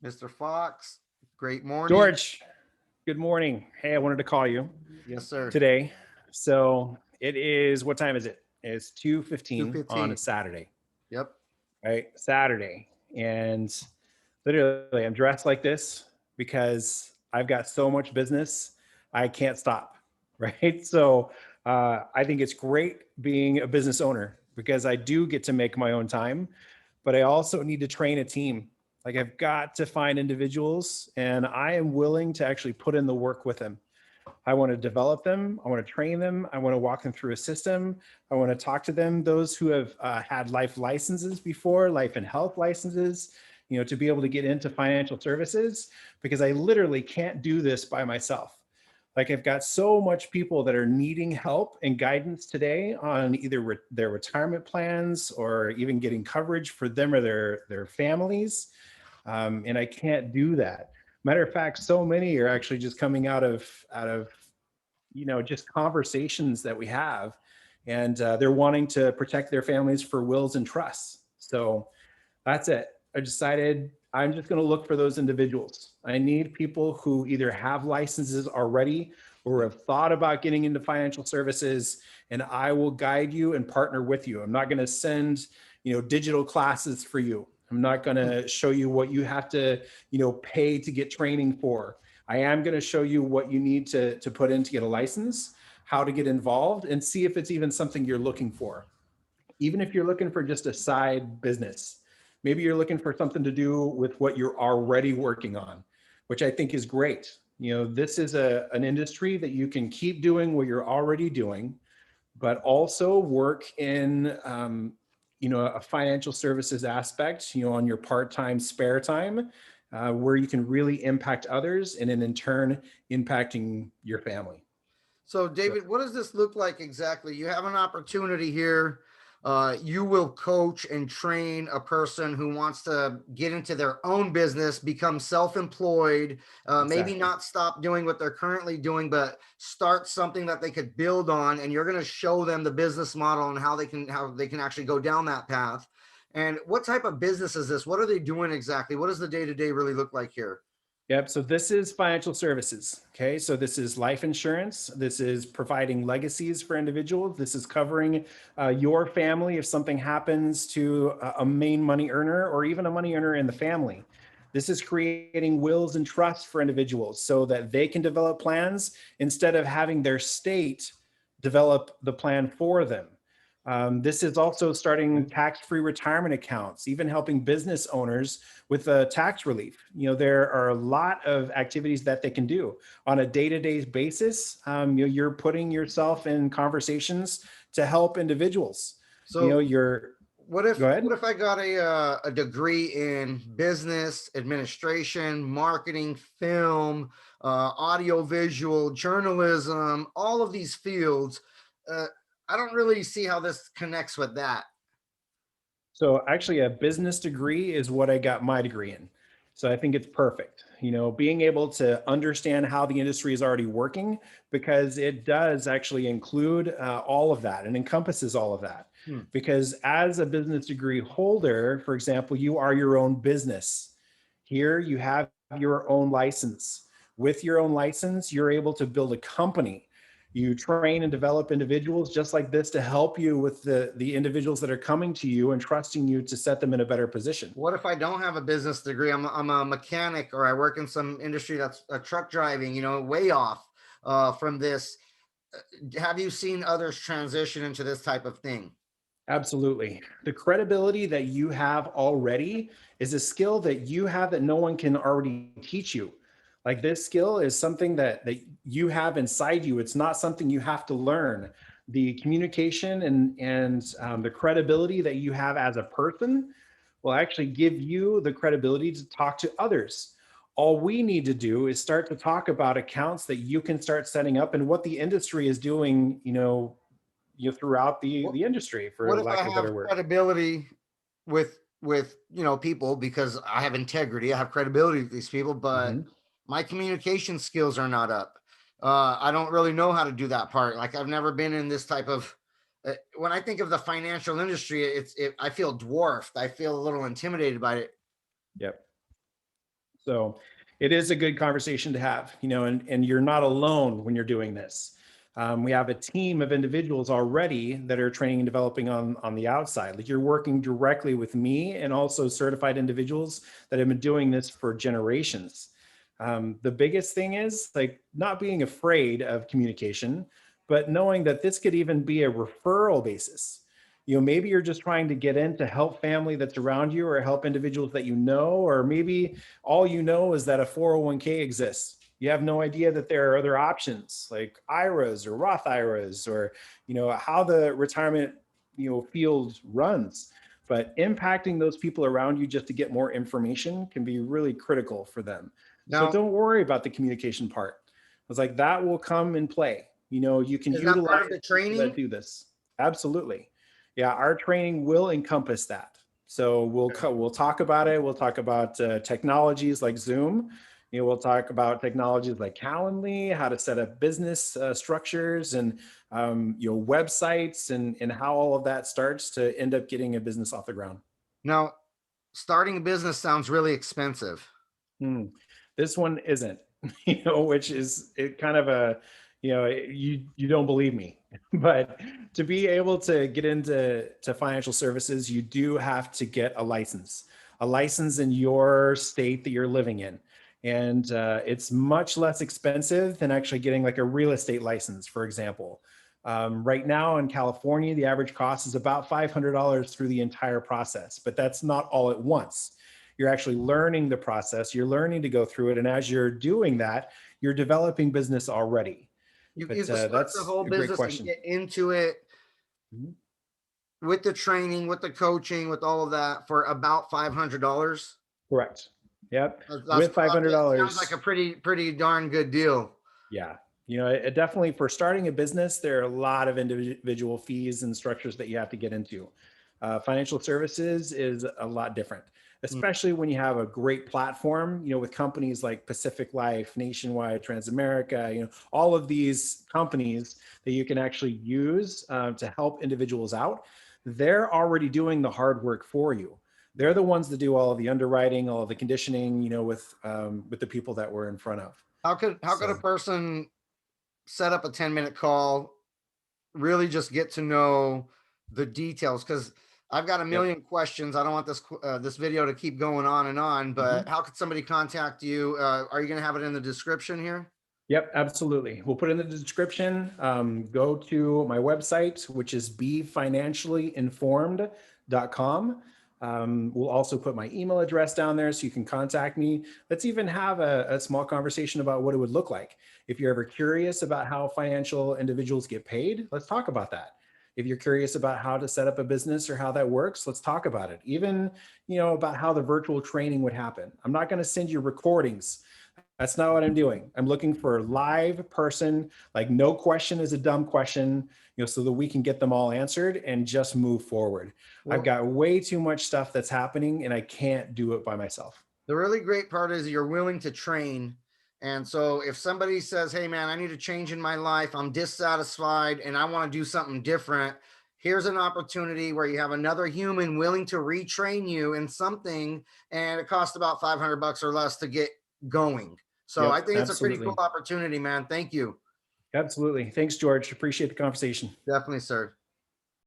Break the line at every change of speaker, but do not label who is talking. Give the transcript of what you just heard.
Mr. Foxx, great morning.
George, good morning. Hey, I wanted to call you
Yes, sir.
today. So it is, what time is it? It's 2:15 on a
2:15.
Saturday,
Yep.
right? Saturday. And literally, I'm dressed like this because I've got so much business, I can't stop, right? So I think it's great being a business owner because I do get to make my own time, but I also need to train a team. Like I've got to find individuals and I am willing to actually put in the work with them. I want to develop them. I want to train them. I want to walk them through a system. I want to talk to them, those who have had life licenses before, life and health licenses, to be able to get into financial services, because I literally can't do this by myself. Like I've got so much people that are needing help and guidance today on either their retirement plans or even getting coverage for them or their families. And I can't do that. Matter of fact, so many are actually just coming out of just conversations that we have, and they're wanting to protect their families for wills and trusts. So that's it. I decided I'm just going to look for those individuals. I need people who either have licenses already or have thought about getting into financial services, and I will guide you and partner with you. I'm not going to send, digital classes for you. I'm not going to show you what you have to, pay to get training for. I am going to show you what you need to put in to get a license, how to get involved, and see if it's even something you're looking for. Even if you're looking for just a side business, maybe you're looking for something to do with what you're already working on, which I think is great. This is an industry that you can keep doing what you're already doing, but also work in, a financial services aspect, on your part-time spare time, where you can really impact others and then in turn impacting your family.
So,
So
David, what does this look like exactly? You have an opportunity here. You will coach and train a person who wants to get into their own business, become self employed, maybe
exactly.
not stop doing what they're currently doing, but start something that they could build on. And you're going to show them the business model and how they can actually go down that path. And what type of business is this? What are they doing exactly? What does the day to day really look like here?
Yep. So this is financial services. Okay. So this is life insurance. This is providing legacies for individuals. This is covering your family if something happens to a main money earner or even a money earner in the family. This is creating wills and trusts for individuals so that they can develop plans instead of having their state develop the plan for them. This is also starting tax-free retirement accounts, even helping business owners with tax relief. There are a lot of activities that they can do on a day-to-day basis. You're putting yourself in conversations to help individuals.
So,
You're
what if
Go ahead.
what if I got a degree in business administration, marketing, film, audio visual, journalism, all of these fields? Uh, I don't really see how this connects with that.
So actually a business degree is what I got my degree in. So I think it's perfect. Being able to understand how the industry is already working, because it does actually include all of that and encompasses all of that.
Hmm.
Because as a business degree holder, for example, you are your own business. Here you have your own license. With your own license, you're able to build a company. You train and develop individuals just like this to help you with the individuals that are coming to you and trusting you to set them in a better position.
What if I don't have a business degree? I'm a mechanic, or I work in some industry that's truck driving, way off from this. Have you seen others transition into this type of thing?
Absolutely. The credibility that you have already is a skill that you have that no one can already teach you. Like this skill is something that you have inside you. It's not something you have to learn. The communication and the credibility that you have as a person will actually give you the credibility to talk to others. All we need to do is start to talk about accounts that you can start setting up and what the industry is doing, throughout the
What
the industry,
what
for
if I
lack of a
have
better word.
credibility with people, because I have integrity, I have credibility with these people, but
Mhm.
my communication skills are not up. I don't really know how to do that part. Like, I've never been in this type of. When I think of the financial industry, I feel dwarfed. I feel a little intimidated by it.
Yep. So it is a good conversation to have, and you're not alone when you're doing this. We have a team of individuals already that are training and developing on the outside. Like, you're working directly with me and also certified individuals that have been doing this for generations. The biggest thing is like not being afraid of communication, but knowing that this could even be a referral basis. Maybe you're just trying to get in to help family that's around you or help individuals that you know, or maybe all you know is that a 401k exists. You have no idea that there are other options like IRAs or Roth IRAs, or how the retirement field runs. But impacting those people around you just to get more information can be really critical for them. So
Now,
don't worry about the communication part. It's like that will come in play. You can
is that part
utilize
of the
people that
training?
do this. Absolutely. Yeah, our training will encompass that. So we'll talk about it. We'll talk about technologies like Zoom. We'll talk about technologies like Calendly, how to set up business structures, and websites, and how all of that starts to end up getting a business off the ground.
Now, starting a business sounds really expensive.
Hmm. This one isn't, which is it kind of a, you don't believe me, but to be able to get into financial services, you do have to get a license in your state that you're living in. And it's much less expensive than actually getting like a real estate license, for example. Right now in California, the average cost is about $500 through the entire process, but that's not all at once. You're actually learning the process, you're learning to go through it. And as you're doing that, you're developing business already.
You
But
can start the
that's
whole
a great
business and
question.
get into it
Mhm.
with the training, with the coaching, with all of that for about $500.
Correct. Yep.
That's
With
sounds like a
$500.
pretty darn good deal.
Yeah. It definitely, for starting a business, there are a lot of individual fees and structures that you have to get into. Financial services is a lot different,
Mm.
especially when you have a great platform, with companies like Pacific Life, Nationwide, Transamerica, all of these companies that you can actually use to help individuals out. They're already doing the hard work for you. They're the ones that do all of the underwriting, all of the conditioning, with the people that we're in front of.
How could a
So.
person set up a 10-minute call, really just get to know the details? Because I've got a
Yep.
million questions. I don't want this video to keep going on and on, but
Mhm.
how could somebody contact you? Are you going to have it in the description here?
Yep, absolutely. We'll put it in the description. Go to my website, which is befinanciallyinformed.com. We'll also put my email address down there so you can contact me. Let's even have a small conversation about what it would look like. If you're ever curious about how financial individuals get paid, let's talk about that. If you're curious about how to set up a business or how that works, let's talk about it. Even, about how the virtual training would happen. I'm not going to send you recordings. That's not what I'm doing. I'm looking for a live person, like no question is a dumb question, so that we can get them all answered and just move forward. I've
Well,
got way too much stuff that's happening and I can't do it by myself.
the really great part is you're willing to train. And so if somebody says, hey, man, I need a change in my life, I'm dissatisfied and I want to do something different, here's an opportunity where you have another human willing to retrain you in something, and it costs about 500 bucks or less to get going. So I
Yep,
think it's a pretty cool
absolutely.
opportunity, man. Thank you.
Absolutely. Thanks, George. Appreciate the conversation.
Definitely, sir.